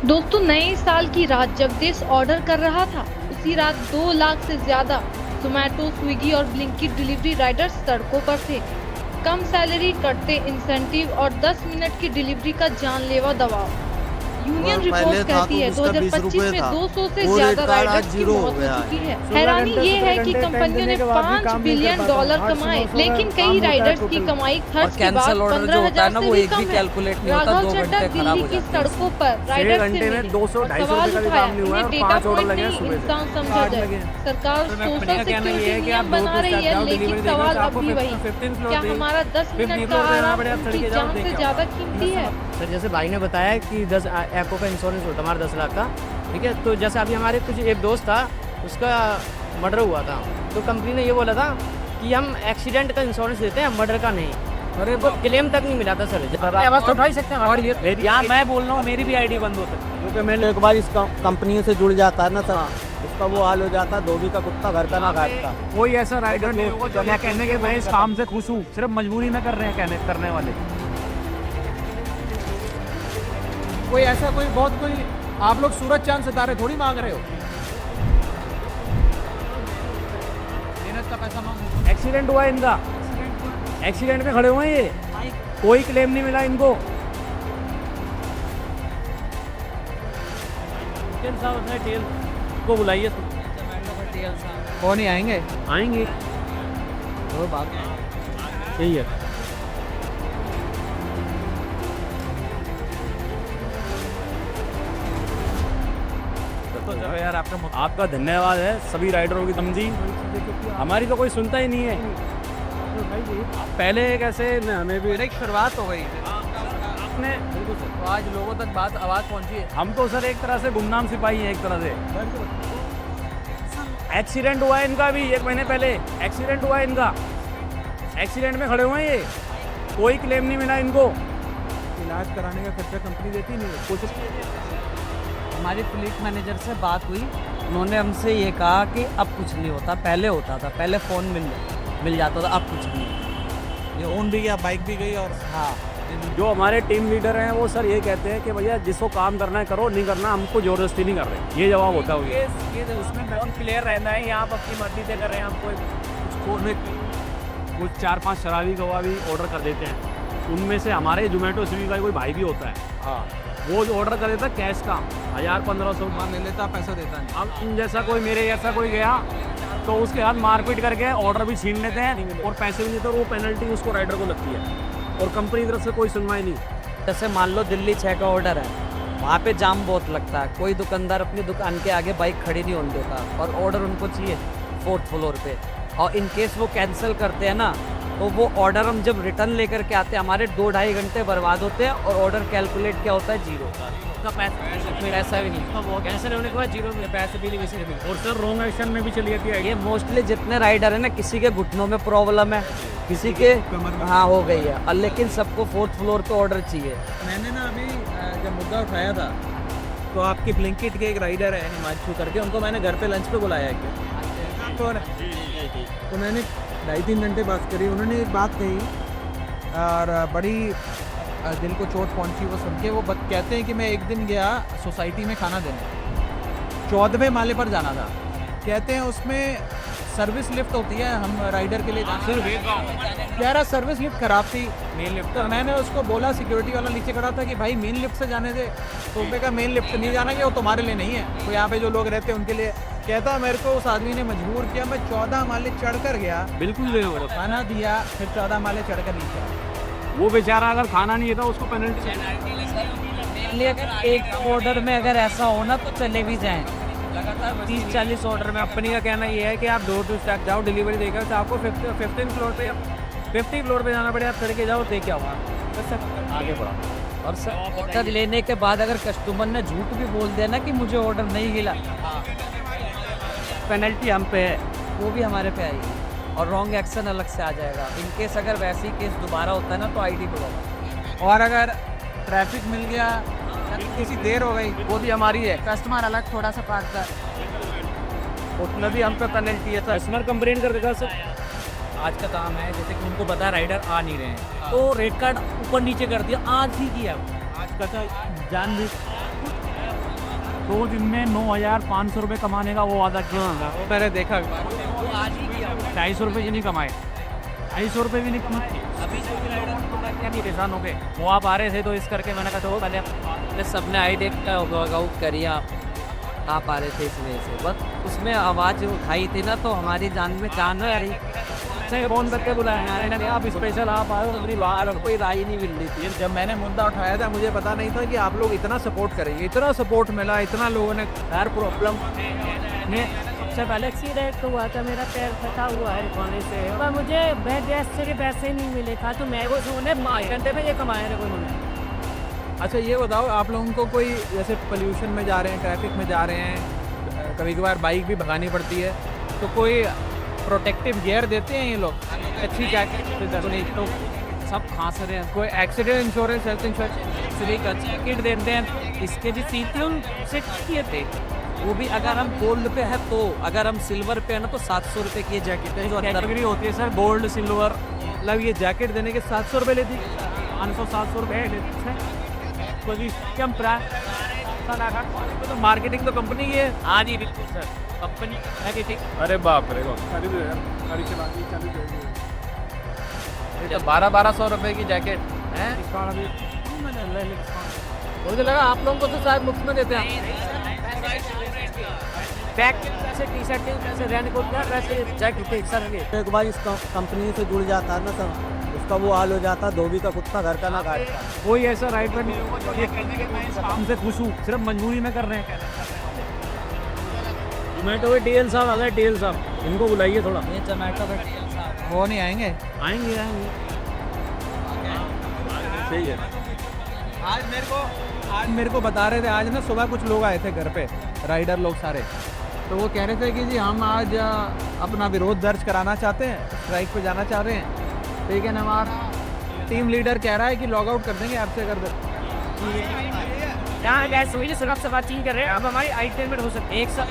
दोस्तों, नए साल की रात जब देश ऑर्डर कर रहा था, उसी रात 2 लाख से ज्यादा जोमेटो, स्विगी और ब्लिंकिट डिलीवरी राइडर्स सड़कों पर थे। कम सैलरी, कटते इंसेंटिव और 10 मिनट की डिलीवरी का जानलेवा दबाव। यूनियन और पहले रिपोर्ट था कहती तो है उसका 20 2025 रुपए में था। 200 से वो रेट ज्यादा कार्ड आज राइडर्स की 0 हो मौत हो गया चुकी है। है। 16 हैरानी घंटे ये है 17 कि घंटे टाइम कंपनियों देने ने के बाद भी 5 काम नहीं कर बिलियन पाता हूँ। डॉलर 800-900 कमाए, का लेकिन काम कई होता है राइडर्स की टोटल। कमाई और खर्च के बाद कैंसल ऑर्डर जो होता है 15,000 ना से वो भी एक भी कम है। कैलकुलेट नहीं होता, राघव 2 चड्ढा घंटे खराब दिल्ली हो की जाते हैं सड़कों उसमें। पर 6 राइडर्स से घंटे में मिले 200-250 और रुपए सवाल का भी उठाया, काम नहीं हुआ है इन्हें और डेटा 5 ऑर्डर पॉइंट लगे हैं नहीं, सुबह से। इंसान समझा आठ लगे जाए। हैं। सरकार तो मैं सोशल अपने का कहना ये है सिक्योरिटी कि आप नियम 2 बना टू रही स्टेप है, जाओ, लेकिन डिलीवरी देखो सवाल तो अब आपको भी वही, 15 फ्लोर क्या देगी। हमारा 10 फिर मिनट डी का फ्लोर पे जाना आराम पड़ेगा, उनकी सड़के जाओ, जान देख से के ज्यादा आओ। कीमती है? सर जैसे भाई ने बताया कि 10 ऐपों का इंश्योरेंस होता है हमारा 10 लाख का, ठीक है। तो जैसे अभी हमारे कुछ एक दोस्त था, उसका मर्डर हुआ था, तो कंपनी ने ये बोला था कि हम एक्सीडेंट का इंश्योरेंस देते हैं, मर्डर का नहीं। अरे वो क्लेम तक नहीं मिला था सर। आवाज़ तो उठा ही सकते हैं। और ये यहाँ मैं बोल रहा हूँ, मेरी भी आईडी बंद होती है क्योंकि मैंने एक बार इस कंपनी से जुड़ जाता है ना सर, उसका वो हाल हो जाता, धोबी का कुत्ता घर का ना काटता। कोई ऐसा राइडर नहीं होगा जो मैं कहने के मैं इस काम से खुश हूँ, सिर्फ मजबूरी में कर रहे हैं कहने करने वाले। कोई ऐसा कोई आप लोग सूरज चांद सितारे थोड़ी मांग रहे हो। मेहनत का पैसा मांग। एक्सीडेंट हुआ इनका, एक्सीडेंट में खड़े हुए हैं ये, कोई क्लेम नहीं मिला इनको। टेल को बुलाइए, कौन ही आएंगे वो बात यही है। तो यार आपका धन्यवाद है सभी राइडरों की समझी, हमारी तो कोई सुनता ही नहीं है। पहले कैसे हमें भी एक शुरुआत हो गई आपने तो आज लोगों तक आवाज़ पहुंची है। हम तो सर एक तरह से गुमनाम सिपाही हैं एक तरह से। एक्सीडेंट हुआ है इनका भी 1 महीने पहले, एक्सीडेंट हुआ है इनका, एक्सीडेंट में खड़े हुए हैं ये, कोई क्लेम नहीं मिला इनको। इलाज कराने का खर्चा कंपनी देती नहीं है कुछ। हमारी फ्लीट मैनेजर से बात हुई, उन्होंने हमसे ये कहा कि अब कुछ नहीं होता, पहले होता था, पहले फ़ोन मिल जाता था, अब कुछ नहीं। ये ओन भी गया, बाइक भी गई। और हाँ, जो हमारे टीम लीडर हैं वो सर ये कहते हैं कि भैया जिसको काम करना है करो, नहीं करना हमको ज़बरदस्ती नहीं कर रहे, ये जवाब होता है। ये उसमें बहुत क्लियर रहना है, यहाँ आप अपनी मर्जी से कर रहे हैं, आपको कुछ 4-5 शराबी गवाह भी ऑर्डर कर देते हैं। उनमें से हमारे जोमेटो स्विगी का कोई भाई भी होता है, हाँ, वो जो ऑर्डर कर देता है कैश का 1000-1500 ले लेता, पैसा देता नहीं। अब जैसा कोई मेरे जैसा कोई गया तो उसके हाथ मारपीट करके ऑर्डर भी छीन लेते हैं और पैसे भी देते हैं, और वो पेनल्टी उसको राइडर को लगती है और कंपनी की तरफ से कोई सुनवाई नहीं। जैसे मान लो दिल्ली 6 का ऑर्डर है, वहाँ पे जाम बहुत लगता है, कोई दुकानदार अपनी दुकान के आगे बाइक खड़ी नहीं होने देता और ऑर्डर उनको चाहिए 4th फ्लोर पे, और इन केस वो कैंसिल करते हैं ना, तो वो ऑर्डर हम जब रिटर्न लेकर के आते हैं, हमारे 2-2.5 घंटे बर्बाद होते हैं और ऑर्डर कैलकुलेट क्या होता है 0 का पैसा भी नहीं, कैंसिल होने के बाद 0 में पैसे भी नहीं किसी ने। और सर रॉन्ग एक्शन में भी चली जाती है ये मोस्टली जितने राइडर है ना, किसी के घुटनों में प्रॉब्लम है, किसी के हाँ हो गई है, और लेकिन सबको 4th फ्लोर पे ऑर्डर चाहिए। मैंने ना अभी जब मुद्दा उठाया था, तो आपकी ब्लिंकिट के एक राइडर है हिमांशु करके, उनको मैंने घर पे लंच पे बुलाया क्या, तो मैंने 2.5-3 घंटे बात करी। उन्होंने एक बात कही और बड़ी दिल को चोट पहुंची वो सुन के। वो कहते हैं कि मैं एक दिन गया सोसाइटी में खाना देने, 14वें माले पर जाना था। कहते हैं उसमें सर्विस लिफ्ट होती है, हम राइडर के लिए कह रहा सर्विस लिफ्ट खराब थी, मेन लिफ्ट। तो मैंने उसको बोला, सिक्योरिटी वाला नीचे खड़ा था, कि भाई मेन लिफ्ट से जाने दे। तो उसने कहा मेन लिफ्ट से नहीं जाना, कि वो तुम्हारे लिए नहीं है, तो यहाँ पे जो लोग रहते हैं उनके लिए। कहता मेरे को उस आदमी ने मजबूर किया, मैं 14 माले चढ़ कर गया, बिल्कुल खाना दिया, फिर 14 माले चढ़ कर नीचे आया। वो बेचारा अगर खाना नहीं देता उसको पेनल्टी। इसलिए अगर एक ऑर्डर में अगर ऐसा हो ना तो चले भी जाएं, लगातार 30-40 ऑर्डर में। कंपनी का कहना ये है कि आप डोर टू स्टैक जाओ, डिलीवरी देकर तो आपको 15 फ्लोर पे 50 फ्लोर पे जाना पड़ेगा, आप चढ़ के जाओ, दे क्या हुआ बस आगे बढ़ा। और सर ऑर्डर लेने के बाद अगर कस्टमर ने झूठ भी बोल दिया ना कि मुझे ऑर्डर नहीं मिला, पेनल्टी हम पे है, वो भी हमारे पे आएगी और रॉन्ग एक्शन अलग से आ जाएगा। इन केस अगर वैसी केस दोबारा होता है ना तो आईडी बढ़ोगा। और अगर ट्रैफिक मिल गया, किसी देर हो गई, वो भी हमारी है, कस्टमर अलग थोड़ा सा काटता है, उतना भी हम पे पेनल्टी है। कस्टमर कंप्लेन कर देगा सर। आज का काम है, जैसे कि उनको पता राइडर आ नहीं रहे हैं, तो रेट कार्ड ऊपर नीचे कर दिया, आज ही किया। आज का जान भी 2 दिन में 9,500 रुपये कमाने का वो वादा किया था। वो मैंने देखा। 250 रुपये भी नहीं कमाए, 250 रुपये भी नहीं कमाए। अभी क्या नहीं परेशान हो गए। वो आप आ रहे थे तो इस करके मैंने कहा तो पहले सबने आईडी का वर्कआउट करिए, आप आ रहे थे इस वजह से, बस उसमें आवाज़ उठाई थी ना तो हमारी जान में जान आ रही। से फोन करके बुलाया आप स्पेशल आप आए हो, अपनी बाहर कोई राय नहीं मिल रही थी। जब मैंने मुद्दा उठाया था मुझे पता नहीं था कि आप लोग इतना सपोर्ट करेंगे, इतना सपोर्ट मिला, इतना लोगों ने हर प्रॉब्लम में सबसे पहले एक्सीडेंट हुआ था, मेरा पैर फटा हुआ है खाने से, पर मुझे गैस से पैसे नहीं मिले था तो मैं वो उन्हें घंटे में ये कमाए रहे उन्होंने। अच्छा ये बताओ, आप लोगों को कोई जैसे पोल्यूशन में जा रहे हैं, ट्रैफिक में जा रहे हैं, कभी कभार बाइक भी भगानी पड़ती है, तो कोई प्रोटेक्टिव गियर देते हैं ये लोग? अच्छी जैकेट तो सब खांस रहे हैं। कोई accident insurance, health insurance? Free का जैकेट देते हैं, इसके भी सीते उनसे किए थे। वो भी अगर हम गोल्ड पे है तो, अगर हम सिल्वर पे है ना तो 700 रुपये की जैकेट है जो अंदर कैटेगरी होती है सर, गोल्ड सिल्वर, मतलब ये जैकेट देने के 700 रुपये लेती? 500-700 रुपये लेते हैं। कोई कम तो मार्केटिंग तो कंपनी की है। हाँ जी बिल्कुल सर, कंपनी है कि ठीक। अरे बाप रे बाप, ये तो 1200 रुपये की जैकेट है। मुझे लगा आप लोगों को तो शायद मुफ्त में देते हैं। बैग के पैसे, टी शर्ट के पैसे, रहने को क्या पैसे, जैकेट के सर के। एक बार इस कंपनी से जुड़ जाता है ना सब, उसका वो हाल हो जाता, धोबी का कुत्ता घर का ना काटता। कोई ऐसा राइट पर हमसे खुश हूँ, सिर्फ मजबूरी में कर रहे हैं। जोमेटो के टीएल साहब आ गए, टीएल साहब इनको बुलाइए थोड़ा। ये जोमेटो पे वो नहीं आएंगे? आएंगे सही है। आज मेरे को बता रहे थे, आज ना सुबह कुछ लोग आए थे घर पे, राइडर लोग सारे, तो वो कह रहे थे कि जी हम आज अपना विरोध दर्ज कराना चाहते हैं, स्ट्राइक पे जाना चाह रहे हैं, लेकिन हमारा टीम लीडर कह रहा है कि लॉग आउट कर देंगे आपसे अगर यहाँ गैस हुई सर, आपसे बातचीत कर रहे हैं। अब हमारी आइटेनमेंट हो सकती है एक साल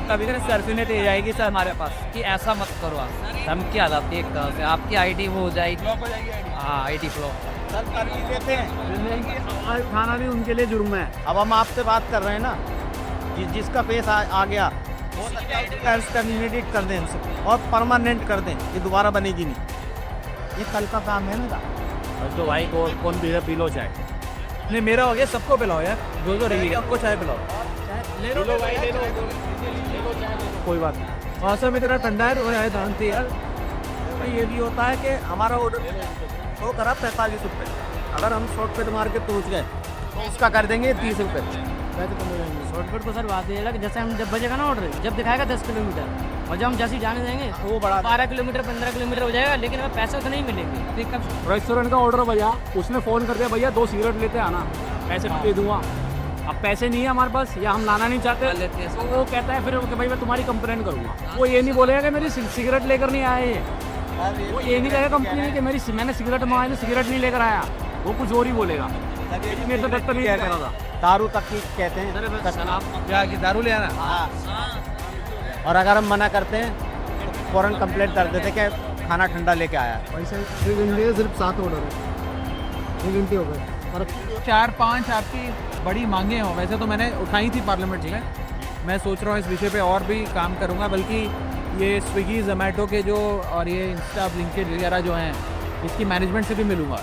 कभी कभी सर्फिनेट दे जाएगी सर हमारे पास कि ऐसा मत करो आप, हम क्या लाते एक तरह से आपकी आईडी वो हो जाएगी। हाँ आईडी फ्लो देते हैं। खाना भी उनके लिए जुर्म है। अब हम आपसे बात कर रहे हैं ना, जिसका पेश आ गया वो टर्मिनेट कर दें इनसे और परमानेंट कर दें, ये दोबारा बनेगी नहीं। ये कल का काम है ना। तो भाई को कौन पी लो चाहे, नहीं मेरा हो गया, सबको पिलाओ यार, जो रहिएगा सबको चाय पिलाओ। कोई बात नहीं। मौसम इतना ठंडा है तो आए जानती यार। ये भी होता है कि हमारा ऑर्डर वो करा 45 रुपये, अगर हम शॉर्टकट मार के पहुँच गए तो उसका कर देंगे 30 रुपये। शॉर्टकट तो सर बात ये है कि जैसे हम जब बजेगा ना ऑर्डर, जब दिखाएगा 10 किलोमीटर और जब हम जैसे ही जाने देंगे तो वो बड़ा 12 किलोमीटर 15 किलोमीटर हो जाएगा, लेकिन हमें पैसे तो नहीं मिलेंगे। रेस्टोरेंट का ऑर्डर भैया, उसने फ़ोन कर दिया भैया 2 सिगरेट लेते आना, पैसे दे दूंगा। अब पैसे नहीं है हमारे पास या हम लाना नहीं चाहते, तो वो कहता है फिर कि भाई मैं तुम्हारी कंप्लेंट करूँगा। वो ये नहीं बोलेगा कि मेरी सिगरेट लेकर नहीं आए, वो ये नहीं कहेगा कंपनी में कि मैंने सिगरेट मंगाई तो सिगरेट नहीं लेकर आया, वो कुछ और ही बोलेगा। मेरे तो दफ्तर नहीं कह रहा था, दारू तक की कहते हैं, क्या कि दारू ले आना। और अगर हम मना करते हैं तो फ़ौरन कंप्लेंट कर देते कि खाना ठंडा लेके आया। पैसे 1 घंटे सिर्फ 7 ऑर्डर है, 1 घंटे हो गए। और 4-5 आपकी बड़ी मांगे हों, वैसे तो मैंने उठाई थी पार्लियामेंट में, मैं सोच रहा हूँ इस विषय पे और भी काम करूँगा, बल्कि ये स्विगी जोमेटो के जो और ये इंस्टा ब्लिंकिट वगैरह जो हैं, इसकी मैनेजमेंट से भी मिलूँगा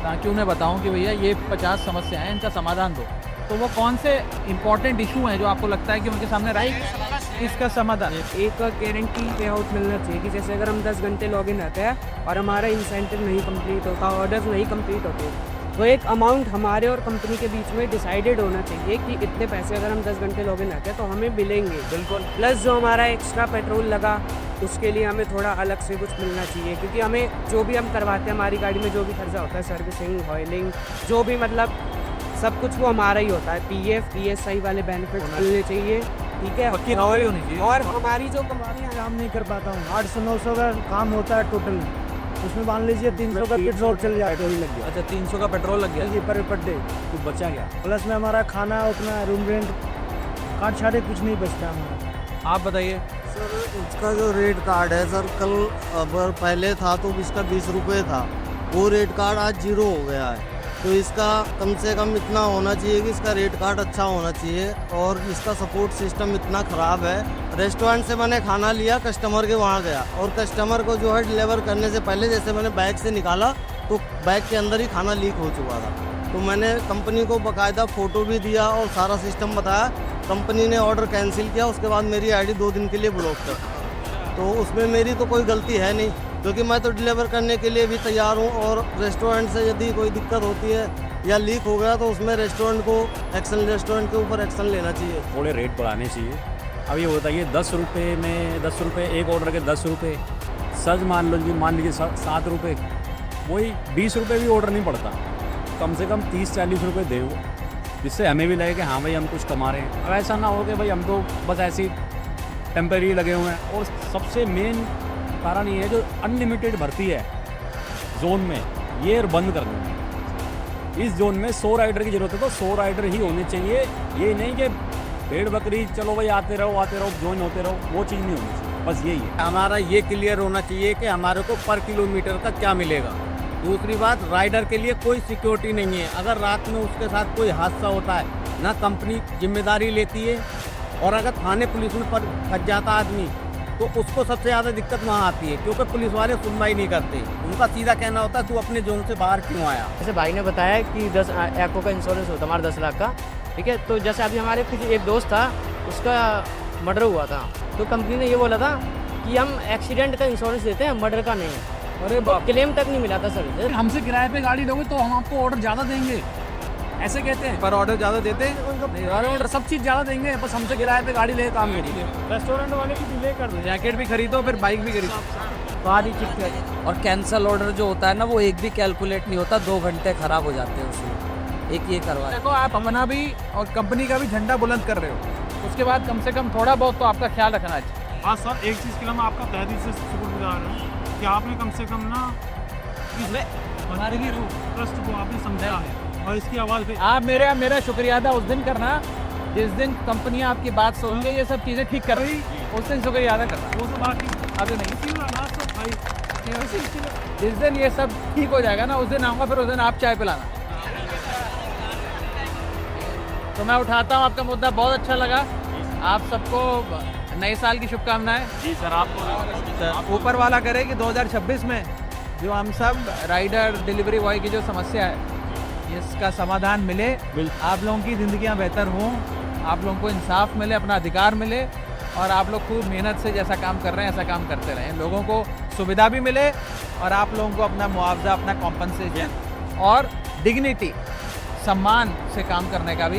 ताकि उन्हें बताऊं कि भैया ये 50 समस्याएं हैं, इनका समाधान दो। तो वो कौन से इंपॉर्टेंट इशू हैं जो आपको लगता है कि उनके सामने राइट इसका समाधान? एक गारंटी पे आउट मिलना चाहिए कि जैसे अगर हम 10 घंटे लॉगिन रहते हैं और हमारा इंसेंटिव नहीं कंप्लीट होता, ऑर्डर्स नहीं कंप्लीट होते, तो एक अमाउंट हमारे और कंपनी के बीच में डिसाइडेड होना चाहिए कि इतने पैसे अगर हम 10 घंटे लॉगिन रहते हैं तो हमें मिलेंगे। बिल्कुल। प्लस जो हमारा एक्स्ट्रा पेट्रोल लगा उसके लिए हमें थोड़ा अलग से कुछ मिलना चाहिए, क्योंकि हमें जो भी हम करवाते हैं हमारी गाड़ी में जो भी खर्चा होता है, सर्विसिंग, ऑयलिंग, जो भी मतलब सब कुछ वो हमारा ही होता है। PF PSI वाले बेनिफिट मिलने चाहिए, ठीक है। पक्की नौकरी होनी चाहिए। और हमारी जो कमानी काम नहीं कर पाता हूँ, 800-900 का काम होता है टोटल, उसमें मान लीजिए 300 का पेट्रोल चल जाता है, लग गया। अच्छा 300 का पेट्रोल लग गया जी पर डे तो बचा गया। प्लस में हमारा खाना, अपना रूम रेंट, कार्ड छाड़े कुछ नहीं बचता हमारा। आप बताइए सर। इसका जो रेट कार्ड है सर, कल अगर पहले था तो इसका 20 रुपये था, वो रेट कार्ड आज 0 हो गया है। तो इसका कम से कम इतना होना चाहिए कि इसका रेट कार्ड अच्छा होना चाहिए, और इसका सपोर्ट सिस्टम इतना ख़राब है। रेस्टोरेंट से मैंने खाना लिया, कस्टमर के वहाँ गया, और कस्टमर को जो है डिलीवर करने से पहले जैसे मैंने बैग से निकाला तो बैग के अंदर ही खाना लीक हो चुका था। तो मैंने कंपनी को बाकायदा फ़ोटो भी दिया और सारा सिस्टम बताया। कंपनी ने ऑर्डर कैंसिल किया, उसके बाद मेरी आईडी 2 दिन के लिए ब्लॉक कर दी। तो उसमें मेरी तो कोई गलती है नहीं, क्योंकि मैं तो डिलीवर करने के लिए भी तैयार हूँ। और रेस्टोरेंट से यदि कोई दिक्कत होती है या लीक हो गया तो उसमें रेस्टोरेंट के ऊपर एक्शन लेना चाहिए। थोड़े रेट बढ़ाने चाहिए। अब ये होता है ये 10 रुपये में 10 रुपये एक ऑर्डर के 10 रुपये, सच मान लीजिए 7 रुपये, वही 20 रुपये भी ऑर्डर नहीं पड़ता। कम से कम 30-40 रुपये दे वो, जिससे हमें भी लगे कि हाँ भाई हम कुछ कमा रहे हैं। अब ऐसा ना हो कि भाई हम तो बस ऐसे टेम्परेरी लगे हुए हैं। और सबसे मेन कारण ये है जो अनलिमिटेड भर्ती है जोन में, ये बंद कर देंगे। इस जोन में 100 राइडर की ज़रूरत है तो 100 राइडर ही होने चाहिए। ये नहीं कि भेड़ बकरी चलो भाई आते रहो ज्वाइन होते रहो, वो चीज़ नहीं होनी चाहिए। बस यही है। हमारा ये क्लियर होना चाहिए कि हमारे को पर किलोमीटर का क्या मिलेगा। दूसरी बात, राइडर के लिए कोई सिक्योरिटी नहीं है। अगर रात में उसके साथ कोई हादसा होता है ना कंपनी जिम्मेदारी लेती है, और अगर थाने पुलिस में फंस जाता आदमी तो उसको सबसे ज़्यादा दिक्कत वहाँ आती है, क्योंकि पुलिस वाले सुनवाई नहीं करते। उनका सीधा कहना होता है तू अपने जोन से बाहर क्यों आया। जैसे भाई ने बताया कि 10 एको का इंश्योरेंस होता है हमारा 10 लाख का, ठीक है। तो जैसे अभी हमारे कुछ एक दोस्त था, उसका मर्डर हुआ था, तो कंपनी ने ये बोला था कि हम एक्सीडेंट का इंश्योरेंस देते हैं, मर्डर का नहीं। अरे क्लेम तक नहीं मिला था सर। हमसे किराए पे गाड़ी लोगे तो हम आपको ऑर्डर ज़्यादा देंगे, ऐसे कहते हैं। पर ऑर्डर ज़्यादा देते हैं, ऑर्डर सब चीज़ ज़्यादा देंगे, बस हमसे किराए पे गाड़ी ले काम करिए। रेस्टोरेंट वाले भी डिले कर दो, जैकेट भी खरीदो फिर बाइक भी खरीदो। सारी चीज। और कैंसल ऑर्डर जो होता है ना, वो एक भी कैलकुलेट नहीं होता, 2 घंटे खराब हो जाते हैं उसमें। एक ये करवा देखो, आप अपना भी और कंपनी का भी झंडा बुलंद कर रहे हो, उसके बाद कम से कम थोड़ा बहुत तो आपका ख्याल रखना चाहिए। हाँ सर, एक चीज़ के लिए मैं आपका तहे दिल से शुक्रगुजार हूँ कि आपने कम से कम ना हमारे लिए ट्रस्ट को आपने समझाया है और इसकी आवाज़ पे आप मेरा शुक्रिया अदा उस दिन करना जिस दिन कंपनियां आपकी बात सुन के ये सब चीज़ें ठीक कर रही, उस दिन शुक्रिया अदा करना। वो सब बात अभी नहीं, इसी आवाज़ तो भाई जिस दिन ये सब ठीक हो जाएगा ना, उस दिन आऊँगा, फिर उस दिन आप चाय पिलाना। तो मैं उठाता हूँ आपका मुद्दा, बहुत अच्छा लगा। आप सबको नए साल की शुभकामनाएं। जी सर, आपको ऊपर वाला करे कि 2026 में जो हम सब राइडर डिलीवरी बॉय की जो समस्या है, इसका समाधान मिले, आप लोगों की ज़िंदगियां बेहतर हों, आप लोगों को इंसाफ मिले, अपना अधिकार मिले, और आप लोग खूब मेहनत से जैसा काम कर रहे हैं ऐसा काम करते रहें। लोगों को सुविधा भी मिले और आप लोगों को अपना मुआवजा, अपना कॉम्पनसेशन और डिग्निटी, सम्मान से काम करने का भी